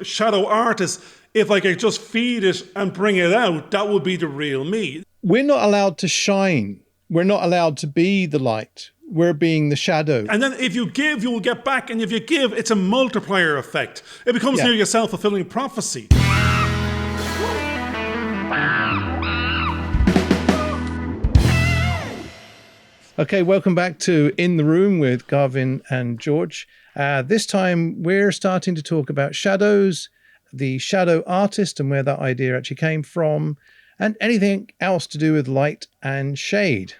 shadow artist, if I could just feed it and bring it out, that would be the real me. We're not allowed to shine. We're not allowed to be the light. We're being the shadow. And then if you give, you will get back. And if you give, it's a multiplier effect. It becomes nearly a self-fulfilling prophecy. Okay, welcome back to In the Room with Garvin and George. This time we're starting to talk about shadows, the shadow artist and where that idea actually came from, and anything else to do with light and shade.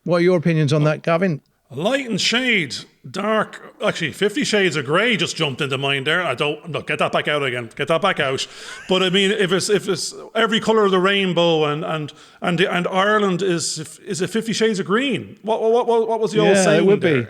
What are your opinions on that, Garvin? Light and shade, dark. Actually, 50 Shades of Grey just jumped into mind there. Get that back out again. Get that back out. But I mean, if it's every colour of the rainbow and Ireland is it 50 Shades of Green? What was the old saying? It would there? be.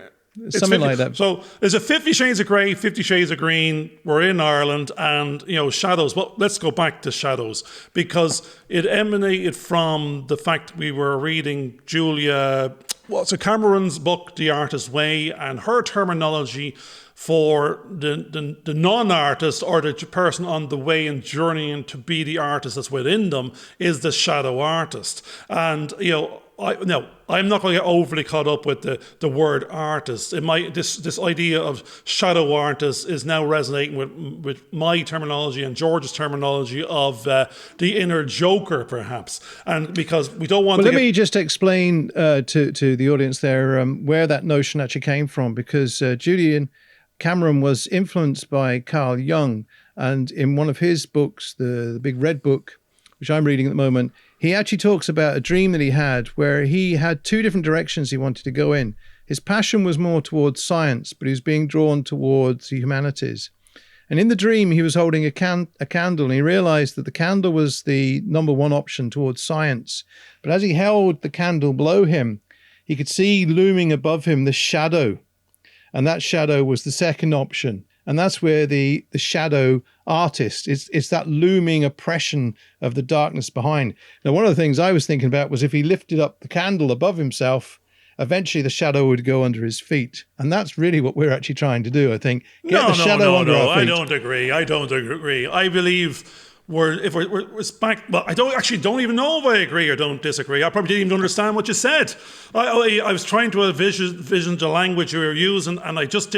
Something 50, like that. So is it 50 Shades of Grey, 50 Shades of Green? We're in Ireland, and shadows. Well, let's go back to shadows because it emanated from the fact we were reading Cameron's book, The Artist's Way, and her terminology for the non-artist or the person on the way and journeying to be the artist that's within them is the shadow artist. And I'm not going to get overly caught up with the word artist. This idea of shadow artist is now resonating with my terminology and George's terminology of the inner joker, perhaps. And because we don't want Let me just explain to the audience there where that notion actually came from, because Julian Cameron was influenced by Carl Jung, and in one of his books, the Big Red Book, which I'm reading at the moment, he actually talks about a dream that he had where he had two different directions he wanted to go in. His passion was more towards science, but he was being drawn towards the humanities. And in the dream, he was holding a candle, and he realized that the candle was the number one option towards science. But as he held the candle below him, he could see looming above him the shadow. And that shadow was the second option. And that's where the shadow artist is that looming oppression of the darkness behind. Now, one of the things I was thinking about was if he lifted up the candle above himself, eventually the shadow would go under his feet. And that's really what we're actually trying to do, I think. Get the shadow under our feet. I don't agree. I believe we're back. Well, I don't even know if I agree or don't disagree. I probably didn't even understand what you said. I was trying to envision the language you were using, and I just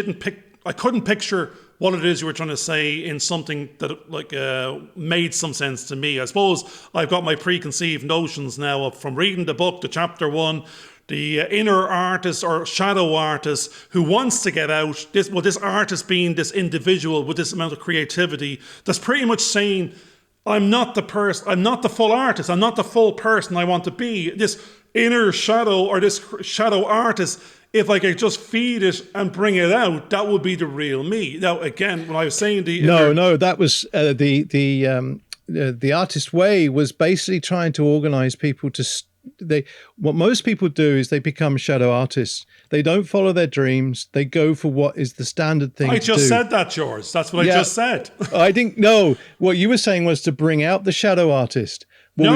I couldn't picture what it is you were trying to say in something that made some sense to me. I suppose I've got my preconceived notions now from reading the book, the chapter 1, the inner artist or shadow artist who wants to get out. This artist being this individual with this amount of creativity that's pretty much saying, I'm not the person, I'm not the full artist, I'm not the full person I want to be. This inner shadow or this shadow artist, if I could just feed it and bring it out, that would be the real me. Now, again, when I was saying that was the artist way was basically trying to organize people to. What most people do is they become shadow artists. They don't follow their dreams. They go for what is the standard thing to do. I just said that, George. That's what I just said. I didn't know. What you were saying was to bring out the shadow artist. No.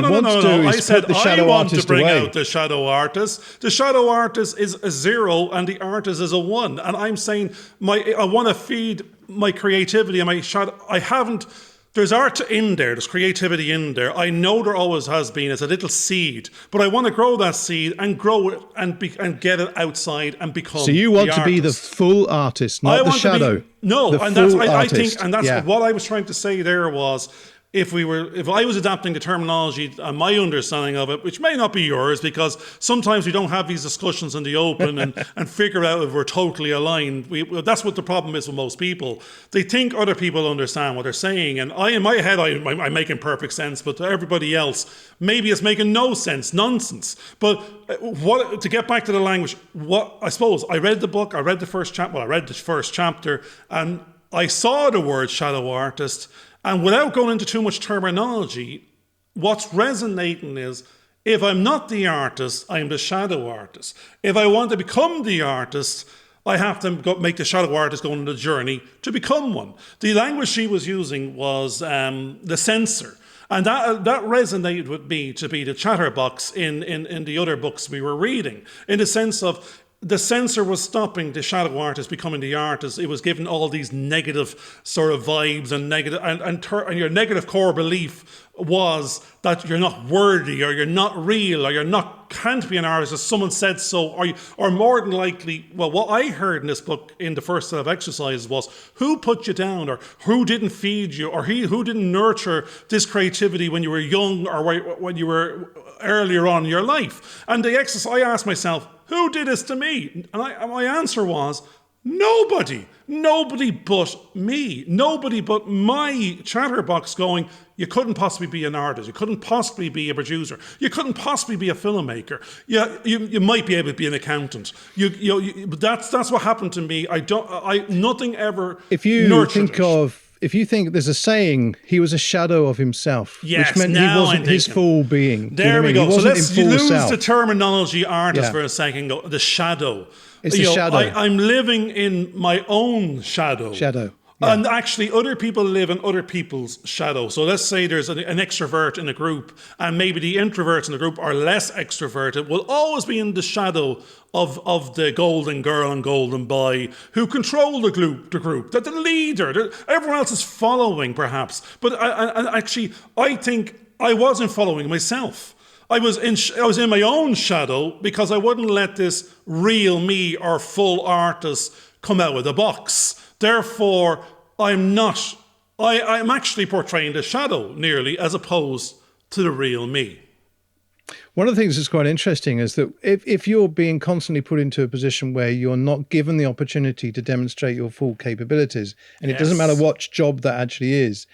I said I want to bring out the shadow artist. The shadow artist is a 0 and the artist is a 1. And I'm saying I want to feed my creativity and my shadow. There's art in there. There's creativity in there. I know there always has been. It's a little seed, but I want to grow that seed and grow it and get it outside and become. So you want to be the full artist, not the shadow. I think what I was trying to say there was. If I was adapting the terminology and my understanding of it, which may not be yours, because sometimes we don't have these discussions in the open and figure out if we're totally aligned. That's what the problem is with most people. They think other people understand what they're saying, and in my head, I'm making perfect sense, but to everybody else, maybe it's making no sense, nonsense. But to get back to the language, I suppose I read the book, I read the first chapter, and I saw the word shadow artist. And without going into too much terminology, what's resonating is, if I'm not the artist, I'm the shadow artist. If I want to become the artist, I have to make the shadow artist go on the journey to become one. The language she was using was the censor. And that resonated with me to be the chatterbox in the other books we were reading, in the sense of, the censor was stopping the shadow artist becoming the artist. It was given all these negative sort of vibes and negative, and your negative core belief was that you're not worthy, or you're not real, or can't be an artist, as someone said so, or more than likely, well, what I heard in this book in the first set of exercises was who put you down, or who didn't feed you, or who didn't nurture this creativity when you were young, or when you were earlier on in your life. And the exercise, I asked myself, who did this to me? And my answer was, nobody but me, nobody but my chatterbox going, you couldn't possibly be an artist, you couldn't possibly be a producer, you couldn't possibly be a filmmaker. Yeah, you might be able to be an accountant. That's what happened to me. Nothing ever. If you think there's a saying, he was a shadow of himself, yes, which meant he wasn't his full being. There we go. So let's lose self. the terminology artist for a second. The shadow. It's the shadow. I'm living in my own shadow. Yeah. And actually, other people live in other people's shadow. So let's say there's an extrovert in a group, and maybe the introverts in the group are less extroverted, will always be in the shadow of the golden girl and golden boy who control the group. They're the leader. Everyone else is following, perhaps. But actually, I think I wasn't following myself. I was in my own shadow because I wouldn't let this real me or full artist come out of the box. Therefore, I'm actually portraying the shadow nearly, as opposed to the real me. One of the things that's quite interesting is that if you're being constantly put into a position where you're not given the opportunity to demonstrate your full capabilities, and it doesn't matter what job that actually is,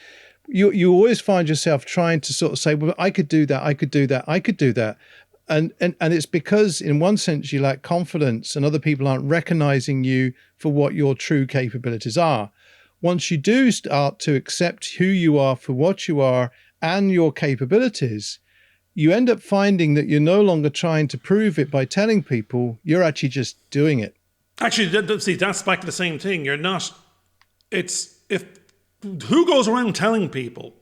you always find yourself trying to sort of say, well, I could do that, I could do that, I could do that. And it's because in one sense you lack confidence and other people aren't recognizing you for what your true capabilities are. Once you do start to accept who you are for what you are and your capabilities, you end up finding that you're no longer trying to prove it by telling people, you're actually just doing it. Actually, see, that's back to the same thing. You're not, who goes around telling people?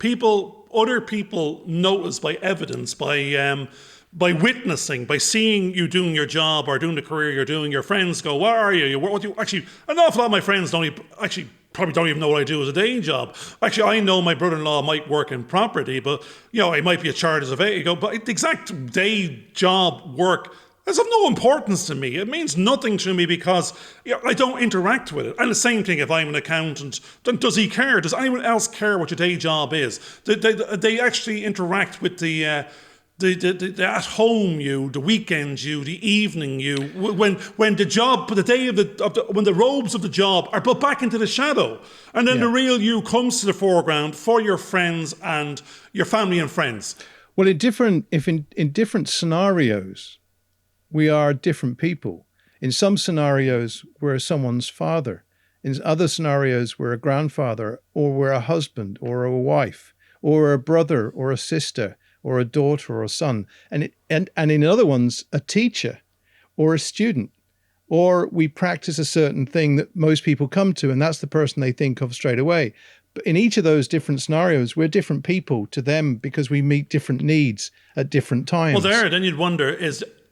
Other people notice by evidence, by witnessing, by seeing you doing your job or doing the career you're doing. Your friends go, where are you? Actually, an awful lot of my friends probably don't even know what I do as a day job. Actually, I know my brother-in-law might work in property, but I might be a chartered surveyor. But the exact day job work is of no importance to me. It means nothing to me because I don't interact with it. And the same thing if I'm an accountant. Then does he care? Does anyone else care what your day job is? They actually interact with the at home you, the weekend you, the evening you, when the job, the day when the robes of the job are put back into the shadow, and then the real you comes to the foreground for your friends and your family and friends. Well, in different scenarios, we are different people. In some scenarios, we're someone's father. In other scenarios, we're a grandfather, or we're a husband, or a wife, or a brother, or a sister, or a daughter, or a son. And in other ones, a teacher, or a student, or we practice a certain thing that most people come to, and that's the person they think of straight away. But in each of those different scenarios, we're different people to them because we meet different needs at different times. Well, then you'd wonder,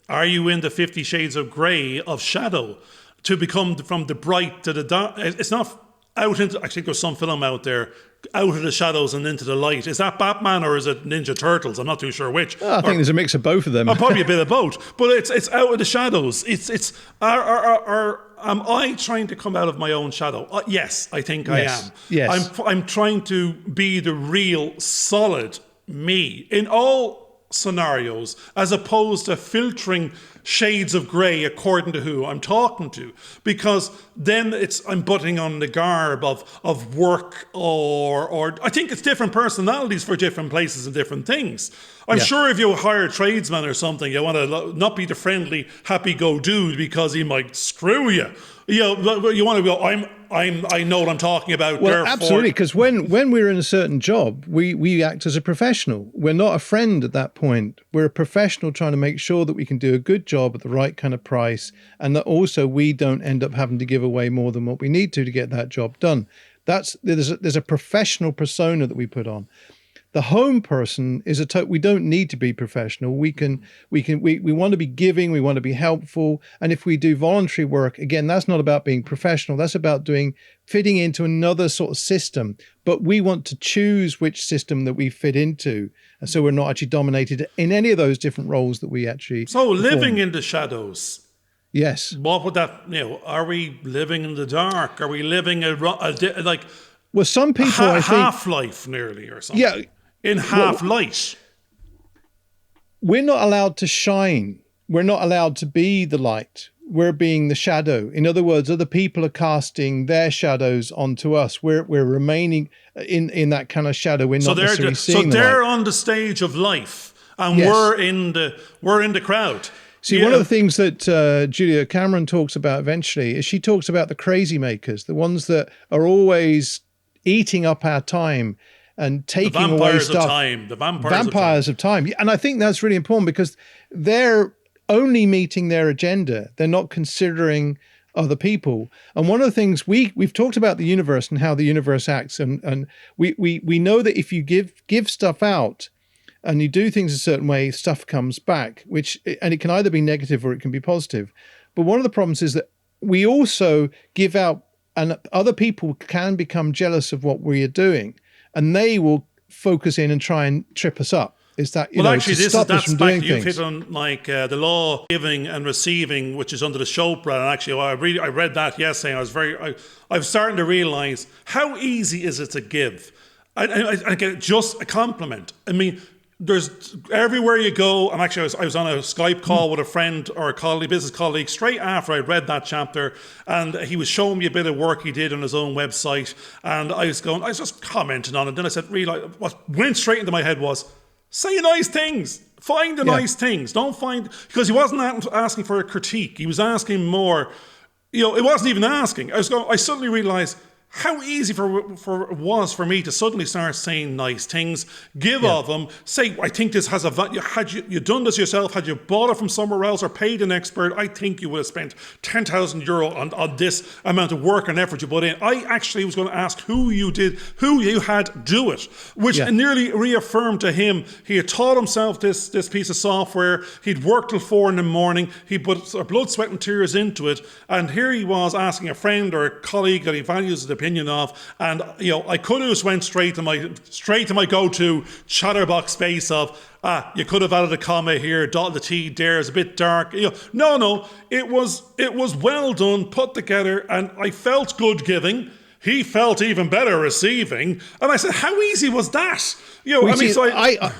are you in the 50 Shades of Grey of shadow to become from the bright to the dark? It's not out into, actually there's some film out there, out of the shadows and into the light. Is that Batman or is it Ninja Turtles? I'm not too sure which. I think there's a mix of both of them. Probably a bit of both. But it's out of the shadows. Am I trying to come out of my own shadow? Yes, I think I am. Yes. I'm trying to be the real, solid me in all scenarios, as opposed to filtering shades of grey according to who I'm talking to, because then I'm putting on the garb of work, or I think it's different personalities for different places and different things. I'm sure if you hire a tradesman or something, you want to not be the friendly happy-go-dude because he might screw you. You want to go, I know what I'm talking about. Well, absolutely, because when we're in a certain job, we act as a professional. We're not a friend at that point. We're a professional trying to make sure that we can do a good job at the right kind of price, and that also we don't end up having to give away more than what we need to get that job done. There's a professional persona that we put on. The home person is we don't need to be professional. We want to be giving, we want to be helpful. And if we do voluntary work, again, that's not about being professional. That's about fitting into another sort of system. But we want to choose which system that we fit into. And so we're not actually dominated in any of those different roles that we actually So perform. living in the shadows. Yes. What would that, are we living in the dark? Are we living Well, some people, I think, half-life nearly or something? Yeah. In half-light. We're not allowed to shine. We're not allowed to be the light. We're being the shadow. In other words, other people are casting their shadows onto us. We're remaining in that kind of shadow. We're not necessarily seeing So they're the light. on the stage of life, and Yes. we're in the crowd. See, one of the things that Julia Cameron talks about eventually is she talks about the crazy makers, the ones that are always eating up our time and taking away stuff. The vampires of time. And I think that's really important because they're only meeting their agenda. They're not considering other people. And one of the things we've talked about the universe and how the universe acts. And we know that if you give stuff out and you do things a certain way, stuff comes back, and it can either be negative or it can be positive. But one of the problems is that we also give out, and other people can become jealous of what we are doing, and they will focus in and try and trip us up. Is that that's back. You've hit on the law of giving and receiving, which is under the Chopra. And actually, I read that yesterday. And I'm starting to realize how easy is it to give. I get just a compliment. I mean, there's everywhere you go. And actually, I was on a Skype call with a friend or a colleague, business colleague, straight after I read that chapter, and he was showing me a bit of work he did on his own website, and I was just commenting on it. Then I said, what went straight into my head was, say nice things. Find the nice things. Don't find, because he wasn't asking for a critique. He was asking more. It wasn't even asking. I suddenly realized how easy it was for me to suddenly start saying nice things, give of them, say, I think this has a value. Had you done this yourself, had you bought it from somewhere else or paid an expert, I think you would have spent €10,000 on this amount of work and effort you put in. I actually was going to ask who you had do it, which nearly reaffirmed to him, he had taught himself this piece of software, he'd worked till 4 a.m, he put blood, sweat and tears into it, and here he was asking a friend or a colleague that he values the opinion of, and I could have just went straight to my go-to chatterbox space of you could have added a comma here, dotted the T there, it's a bit dark. No, it was well done, put together, and I felt good giving. He felt even better receiving, and I said, how easy was that? I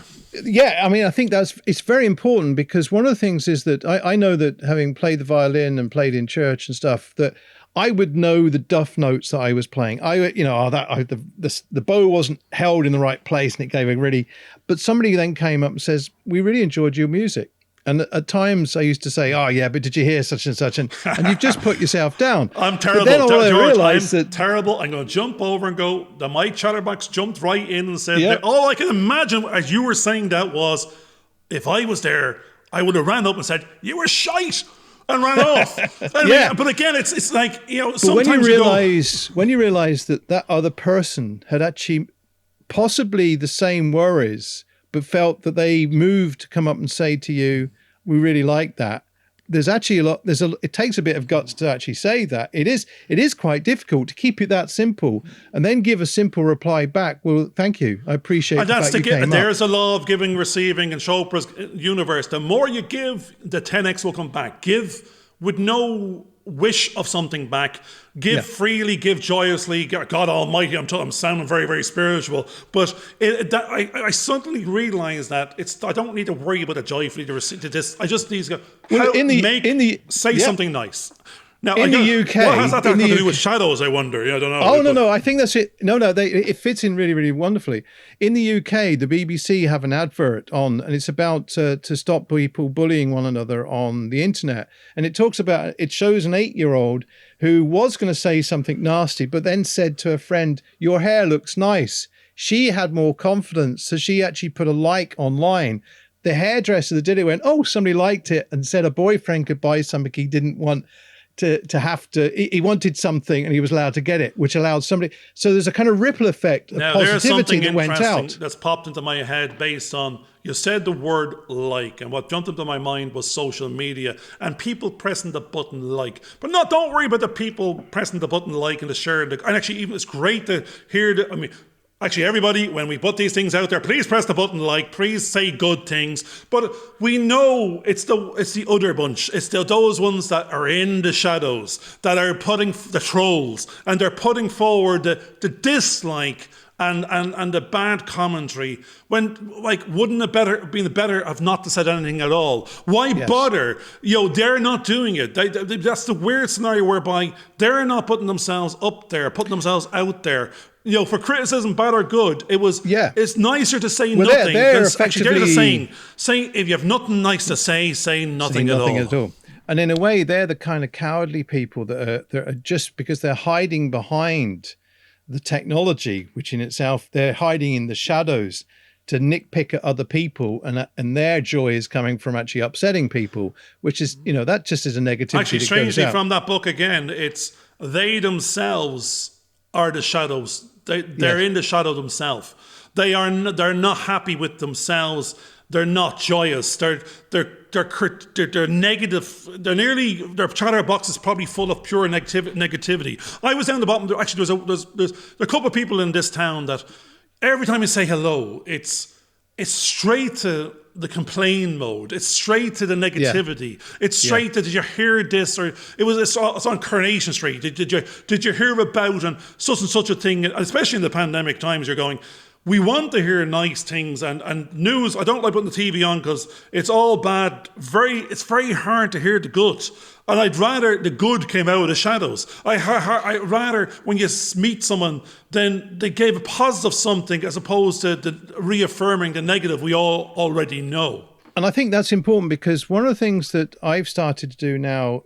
think it's very important, because one of the things is that I know that, having played the violin and played in church and stuff, that I would know the duff notes that I was playing. The bow wasn't held in the right place and it gave a really. But somebody then came up and says, "We really enjoyed your music." And at times I used to say, "Oh yeah, but did you hear such and such?" And you've just put yourself down. I'm terrible. But then George, I'm terrible. I'm going to jump over and go. My chatterbox jumped right in and said, all I can imagine as you were saying that was, if I was there, I would have ran up and said, "You were shite," and ran off. But again, it's like, sometimes when you realize that other person had actually possibly the same worries, but felt that they moved to come up and say to you, "We really like that." There's actually it takes a bit of guts to actually say that. It is quite difficult to keep it that simple and then give a simple reply back. Well, thank you. I appreciate it. And that's there's a law of giving, receiving, and Chopra's universe. The more you give, the 10x will come back. Give with no wish of something back. Give freely, give joyously. God Almighty, I'm sounding very, very spiritual, but I suddenly realised that I don't need to worry about the joyfully to receive this. I just need to go. Say something nice. Now, in the UK, what has that to do with shadows? I wonder. I don't know. Oh no! I think that's it. No, it fits in really, really wonderfully. In the UK, the BBC have an advert on, and it's about to stop people bullying one another on the internet. And it shows an 8-year-old who was going to say something nasty, but then said to a friend, "Your hair looks nice." She had more confidence, so she actually put a like online. The hairdresser that did it went, "Oh, somebody liked it," and said a boyfriend could buy something he didn't want. to have to. He wanted something and he was allowed to get it, which allowed somebody. So there's a kind of ripple effect of positivity that went out. That's popped into my head based on you said the word like, and what jumped into my mind was social media and people pressing the button like. But no, don't worry about the people pressing the button like and the share. And actually, even it's great to hear. Actually, everybody, when we put these things out there, please press the button like, please say good things. But we know it's the other bunch. It's those ones that are in the shadows, that are putting the trolls, and they're putting forward the dislike and the bad commentary. When, like, wouldn't it been better of not to said anything at all? Why bother? They're not doing it. That's the weird scenario whereby they're not putting themselves up there, putting themselves out there. For criticism, bad or good, it's nicer to say nothing than actually they're just saying if you have nothing nice to say nothing at all. And in a way, they're the kind of cowardly people that are just because they're hiding behind the technology, which in itself, they're hiding in the shadows to nitpick at other people, and their joy is coming from actually upsetting people, which is, that just is a negativity. Actually, strangely, from that book again, it's they themselves are the shadows. They're in the shadow themselves. They're not happy with themselves. They're not joyous. They're negative. Their chatter box is probably full of pure negativity. I was down the bottom. Actually, there's a couple of people in this town that every time you say hello, it's straight to the complain mode. It's straight to the negativity. It's straight to, did you hear this? Or it's on Coronation Street. Did you hear about and such a thing? Especially in the pandemic times, you're going, we want to hear nice things and news. I don't like putting the TV on because it's all bad. It's very hard to hear the good. And I'd rather the good came out of the shadows. I'd rather when you meet someone, then they gave a positive something as opposed to reaffirming the negative we all already know. And I think that's important because one of the things that I've started to do now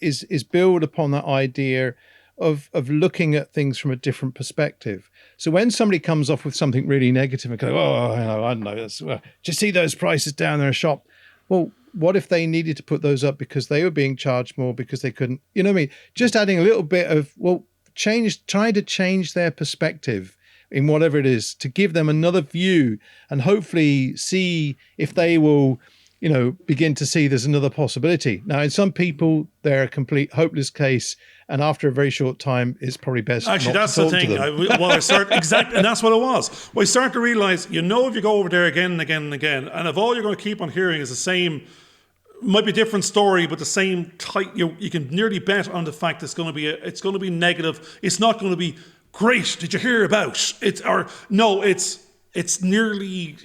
is build upon that idea of looking at things from a different perspective. So when somebody comes off with something really negative and go, I don't know, do you see those prices down there in a shop? Well, what if they needed to put those up because they were being charged more because they couldn't, you know what I mean? Just adding a little bit of, try to change their perspective in whatever it is to give them another view and hopefully see if they will, begin to see there's another possibility. Now, in some people, they're a complete hopeless case. And after a very short time, it's probably best actually, not that's to talk the thing. To them. And that's what it was. Well, I start to realize, if you go over there again and again and again, and if all you're going to keep on hearing is the same, might be a different story, but the same type, you can nearly bet on the fact it's going to be negative. It's not going to be great. Did you hear about it? It's nearly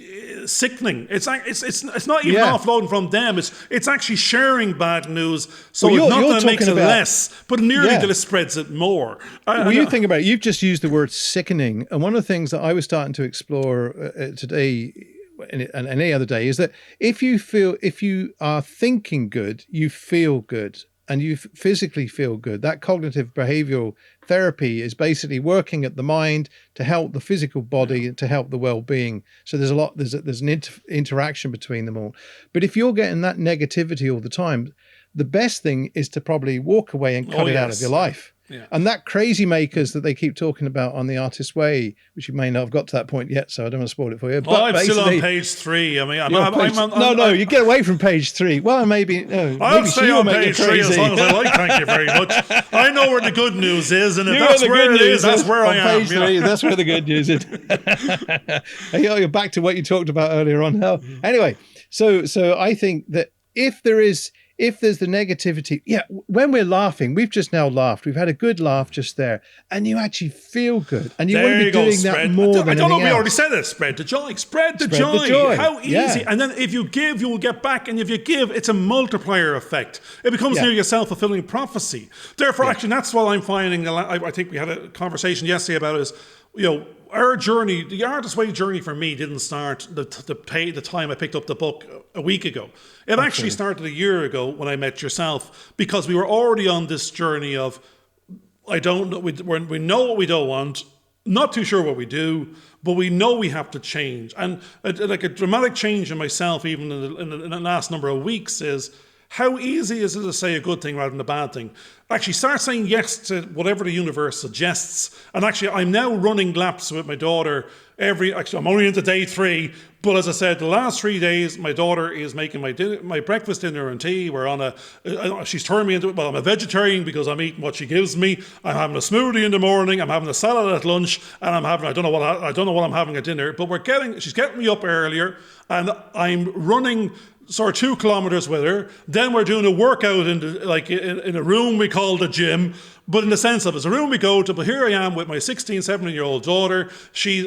sickening. It's not even offloading from them. It's actually sharing bad news. So it's not that it makes it less, but nearly that it spreads it more. You think about it. You've just used the word sickening, and one of the things that I was starting to explore today and any other day is that if you are thinking good, you feel good. And you physically feel good. That cognitive behavioral therapy is basically working at the mind to help the physical body and to help the well-being. So there's an interaction between them all. But if you're getting that negativity all the time, the best thing is to probably walk away and cut it out of your life. Yeah. And that crazy makers that they keep talking about on The Artist's Way, which you may not have got to that point yet, so I don't want to spoil it for you. But I'm still on page 3. I mean, you get away from page 3. Well, maybe I'll stay on page 3 as long as I like. Thank you very much. I know where the good news is, and if that's where it is, that's where I am. Page 3, that's where the good news is. You're back to what you talked about earlier on. Anyway, so I think that if there's the negativity, when we're laughing, we've just now laughed. We've had a good laugh just there, and you actually feel good. And you want to be doing that more than anything else. I don't know if we already said this. Spread the joy. Spread the joy. How easy. Yeah. And then if you give, you will get back. And if you give, it's a multiplier effect. It becomes nearly a self-fulfilling prophecy. Therefore, actually, that's what I'm finding. I think we had a conversation yesterday about it, is, our journey, the Artist's Way journey for me didn't start the time I picked up the book a week ago. It actually started a year ago when I met yourself, because we were already on this journey of, we know what we don't want, not too sure what we do, but we know we have to change. And like a dramatic change in myself, even in the last number of weeks, is how easy is it to say a good thing rather than a bad thing? actually start saying yes to whatever the universe suggests. And actually, I'm now running laps with my daughter actually, I'm only into day 3, but as I said, the last 3 days, my daughter is making my breakfast, dinner, and tea. We're on she's turned me into, I'm a vegetarian because I'm eating what she gives me. I'm having a smoothie in the morning. I'm having a salad at lunch, and I don't know what I'm having at dinner. But she's getting me up earlier, and I'm running sort of 2 kilometers with her. Then we're doing a workout in a room we call the gym. But in the sense of it's a room we go to, but here I am with my 16, 17-year-old daughter.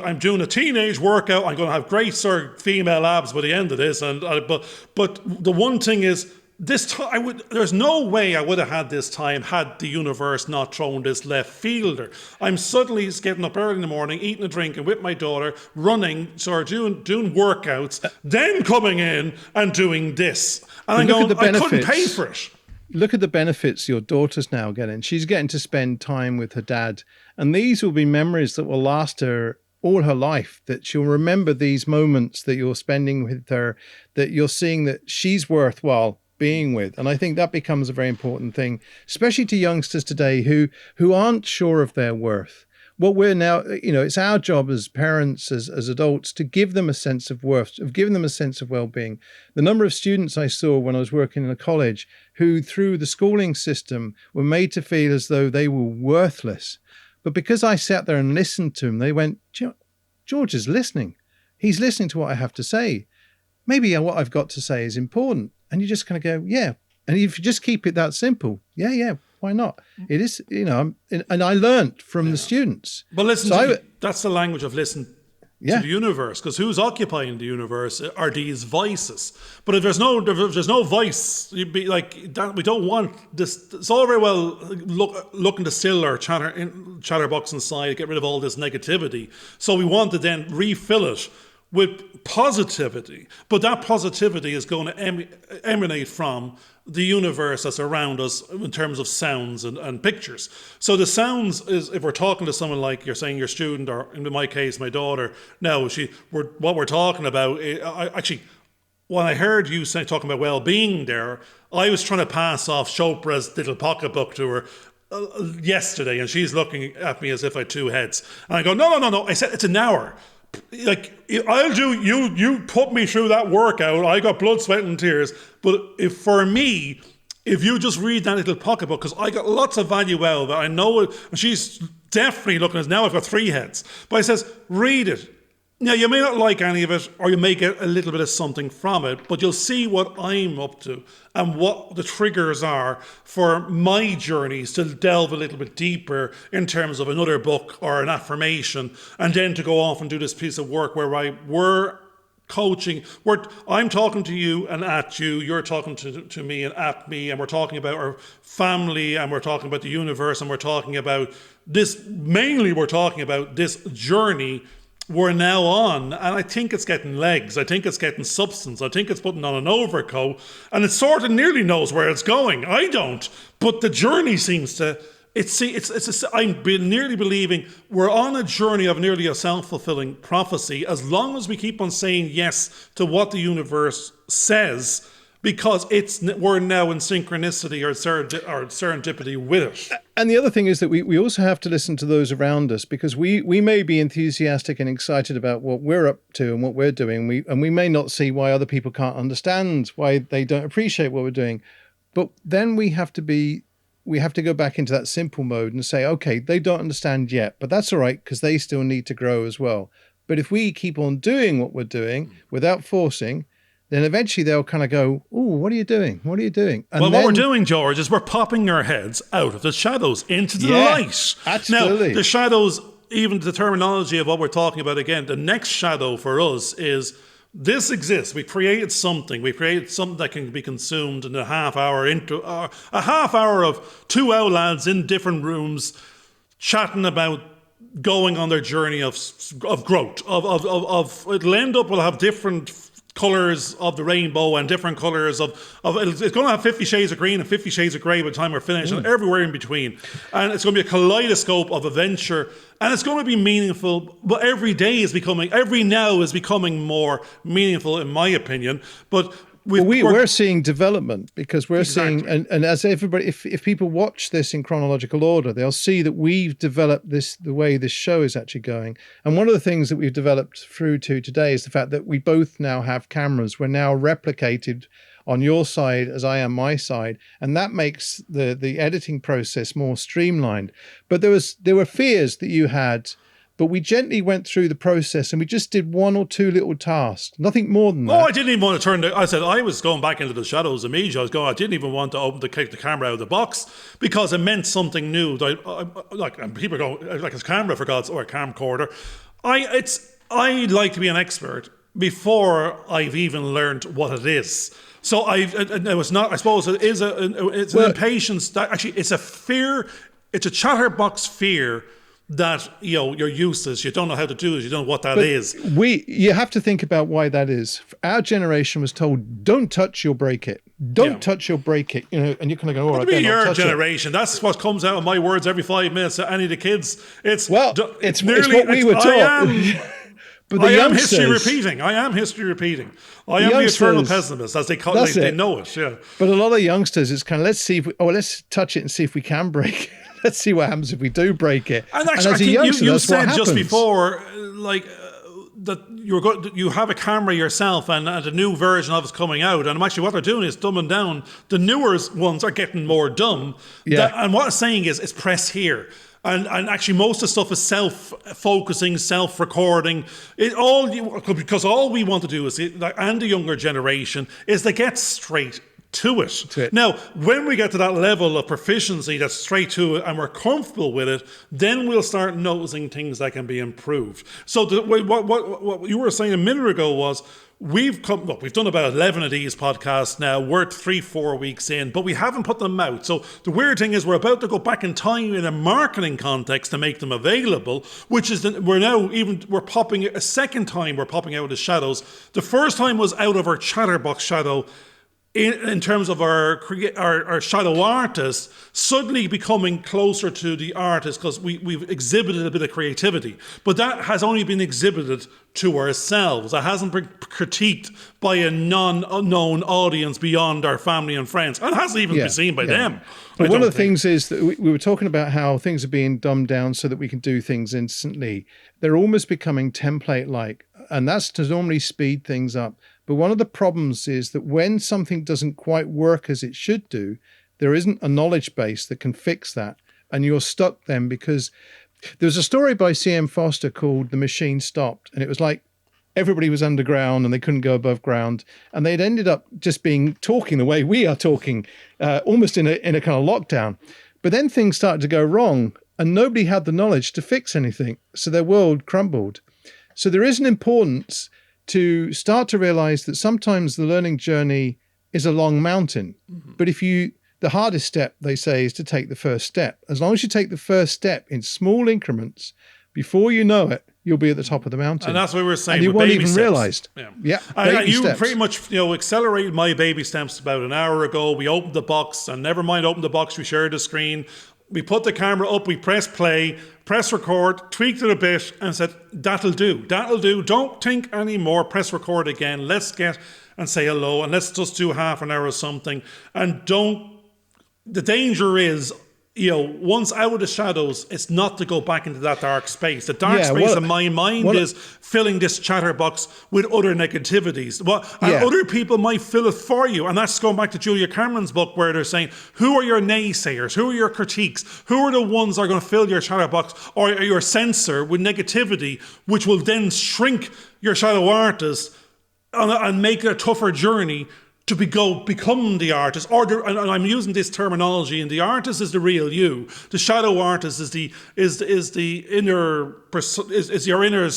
I'm doing a teenage workout. I'm going to have great sort of female abs by the end of this. But the one thing is, there's no way I would have had this time had the universe not thrown this left fielder. I'm suddenly getting up early in the morning, eating a drink, and with my daughter, running, sort of doing workouts, then coming in and doing this. And I'm going, I couldn't pay for it. Look at the benefits your daughter's now getting. She's getting to spend time with her dad. And these will be memories that will last her all her life, that she'll remember these moments that you're spending with her, that you're seeing that she's worthwhile being with. And I think that becomes a very important thing, especially to youngsters today who aren't sure of their worth. What we're now, it's our job as parents, as adults, to give them a sense of worth, of giving them a sense of well-being. The number of students I saw when I was working in a college who, through the schooling system, were made to feel as though they were worthless. But because I sat there and listened to them, they went, George is listening. He's listening to what I have to say. Maybe what I've got to say is important. And you just kind of go, yeah. And if you just keep it that simple, yeah. Why not? It is, and I learned from the students. But listen, that's the language of listen to the universe, because who's occupying the universe are these voices. But if there's no voice, you'd be like, we don't want this. It's all very well looking to still our chatterbox inside, get rid of all this negativity. So we want to then refill it with positivity. But that positivity is going to emanate from the universe that's around us in terms of sounds and pictures. So the sounds is, if we're talking to someone like you're saying your student, or in my case, my daughter, now what we're talking about, when I heard you talking about well-being there, I was trying to pass off Chopra's little pocketbook to her yesterday, and she's looking at me as if I had 2 heads. And I go, no. I said, it's an hour. Like, I'll do, you put me through that workout, I got blood, sweat and tears, but if you just read that little pocketbook, because I got lots of value out of it, I know it, and she's definitely looking at, now I've got 3 heads, but I says, read it. Now, you may not like any of it, or you may get a little bit of something from it, but you'll see what I'm up to and what the triggers are for my journeys to delve a little bit deeper in terms of another book or an affirmation, and then to go off and do this piece of work where we're coaching, I'm talking to you and at you, you're talking to me and at me, and we're talking about our family, and we're talking about the universe, and we're talking about this, mainly we're talking about this journey we're now on, and I think it's getting legs. I think it's getting substance. I think it's putting on an overcoat, and it sort of nearly knows where it's going. I don't, but the journey seems to. I'm nearly believing we're on a journey of nearly a self-fulfilling prophecy, as long as we keep on saying yes to what the universe says, because we're now in synchronicity or serendipity with it. And the other thing is that we also have to listen to those around us, because we may be enthusiastic and excited about what we're up to and what we're doing. We may not see why other people can't understand, why they don't appreciate what we're doing. But then we have to go back into that simple mode and say, okay, they don't understand yet, but that's all right, because they still need to grow as well. But if we keep on doing what we're doing without forcing, then eventually they'll kind of go, oh, what are you doing? What are you doing? And what we're doing, George, is we're popping our heads out of the shadows into the light. Absolutely. Now, the shadows, even the terminology of what we're talking about, again, the next shadow for us is this exists. We created something. We created something that can be consumed in a half hour of 2 out lads in different rooms chatting about going on their journey of growth. It'll end up, we'll have different colours of the rainbow and different colours of it's going to have 50 shades of green and 50 shades of grey by the time we're finished, and everywhere in between, and it's going to be a kaleidoscope of adventure, and it's going to be meaningful. But every now is becoming more meaningful, in my opinion. But we're seeing development, because we're seeing, and as everybody, if people watch this in chronological order, they'll see that we've developed this, the way this show is actually going. And one of the things that we've developed through to today is the fact that we both now have cameras. We're now replicated on your side as I am my side, and that makes the editing process more streamlined. But there were fears that you had. But we gently went through the process, and we just did one or two little tasks, nothing more than that. Oh, I didn't even want to turn I said I was going back into the shadows immediately. I didn't even want to take the camera out of the box, because it meant something new. And people go, like, it's camera, for God's, or a camcorder. I like to be an expert before I've even learned what it is. So it was not, I suppose it is it's an impatience that actually, it's a fear, it's a chatterbox fear that, you're useless, you don't know how to do it, you don't know what that is. You have to think about why that is. Our generation was told, don't touch, you'll break it. Don't touch, you'll break it. And you're kind of going, all right, then I'll touch generation. That's what comes out of my words every 5 minutes to any of the kids. It's what we were taught. But I am history repeating. I am the eternal pessimist, as they call it. They know it, yeah. But a lot of youngsters, it's kind of, let's touch it and see if we can break it. Let's see what happens if we do break it. And actually, I think you said just before, that you have a camera yourself, and a new version of it's coming out. And actually, what they're doing is dumbing down. The newer ones are getting more dumb. Yeah. And what it's saying is, it's press here. And actually, most of the stuff is self-focusing, self-recording. Because all we want to do is, and the younger generation, is to get straight to it. Now, when we get to that level of proficiency that's straight to it and we're comfortable with it, then we'll start noticing things that can be improved. So what you were saying a minute ago was, we've done about 11 of these podcasts now. We're 3-4 weeks in, but we haven't put them out. So the weird thing is, we're about to go back in time in a marketing context to make them available, which is we're popping a second time. We're popping out of the shadows. The first time was out of our chatterbox shadow, in terms of our shadow artists suddenly becoming closer to the artist, because we've exhibited a bit of creativity. But that has only been exhibited to ourselves. It hasn't been critiqued by a non-known audience beyond our family and friends. And it hasn't even been seen by them. But one of the things is that we were talking about how things are being dumbed down so that we can do things instantly. They're almost becoming template-like, and that's to normally speed things up. But one of the problems is that when something doesn't quite work as it should do, there isn't a knowledge base that can fix that. And you're stuck then, because there's a story by C.M. Foster called The Machine Stopped. And it was like everybody was underground and they couldn't go above ground. And they'd ended up just talking the way we are talking, almost in a kind of lockdown. But then things started to go wrong and nobody had the knowledge to fix anything. So their world crumbled. So there is an importance to start to realize that sometimes the learning journey is a long mountain. Mm-hmm. But the hardest step, they say, is to take the first step. As long as you take the first step in small increments, before you know it, you'll be at the top of the mountain. And that's what we were saying. And you won't even realize. Yeah. And you steps. Pretty much, accelerated my baby steps about an hour ago. We opened the box, and never mind open the box, we shared the screen. We put the camera up, we press play, press record, tweaked it a bit, and said, that'll do. Don't think anymore. Press record again. Let's get and say hello, and let's just do half an hour or something. And the danger is, once out of the shadows, it's not to go back into that dark space. The dark space in my mind is filling this chatterbox with other negativities. And other people might fill it for you. And that's going back to Julia Cameron's book, where they're saying, who are your naysayers? Who are your critiques? Who are the ones that are going to fill your chatterbox or your sensor with negativity, which will then shrink your shadow artist and make it a tougher journey to become the artist, and I'm using this terminology. And the artist is the real you. The shadow artist is the inner, is your inner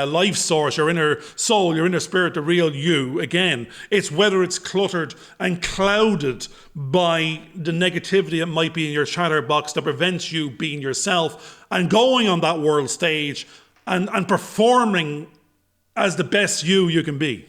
life source, your inner soul, your inner spirit, the real you. Again, it's whether it's cluttered and clouded by the negativity that might be in your chatterbox that prevents you being yourself and going on that world stage and performing as the best you can be.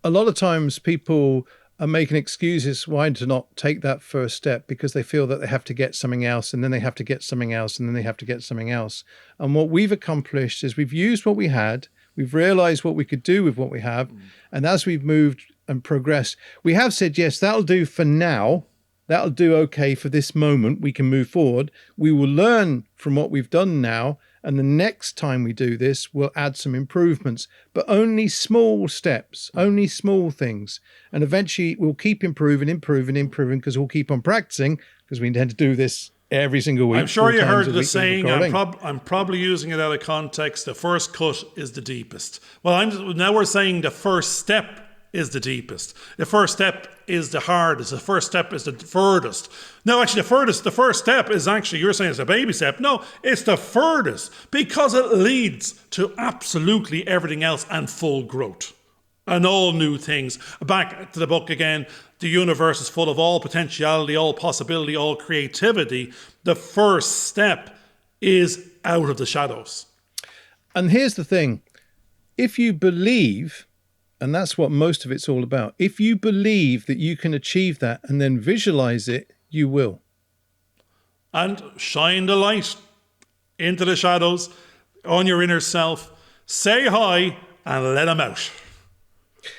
A lot of times people are making excuses why to not take that first step, because they feel that they have to get something else, and then they have to get something else, and then they have to get something else. And what we've accomplished is we've used what we had, we've realized what we could do with what we have, and as we've moved and progress. We have said, yes, that'll do for now. That'll do okay for this moment. We can move forward. We will learn from what we've done now. And the next time we do this, we'll add some improvements, but only small steps, only small things. And eventually we'll keep improving, because we'll keep on practicing, because we intend to do this every single week. I'm sure you heard the saying, I'm probably using it out of context, the first cut is the deepest. Well, now we're saying the first step is the deepest. The first step is the hardest. The first step is the furthest. No, actually, the first step is actually, you're saying it's a baby step. No, it's the furthest, because it leads to absolutely everything else and full growth and all new things. Back to the book again, the universe is full of all potentiality, all possibility, all creativity. The first step is out of the shadows. And here's the thing. If you believe, and that's what most of it's all about, if you believe that you can achieve that and then visualize it, you will. And shine the light into the shadows on your inner self. Say hi and let them out.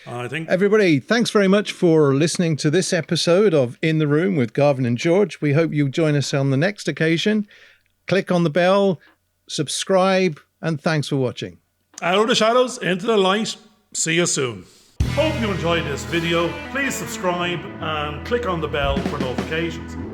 I think. Everybody, thanks very much for listening to this episode of In the Room with Garvin and George. We hope you'll join us on the next occasion. Click on the bell, subscribe, and thanks for watching. Out of the shadows, into the light. See you soon. Hope you enjoyed this video. Please subscribe and click on the bell for notifications.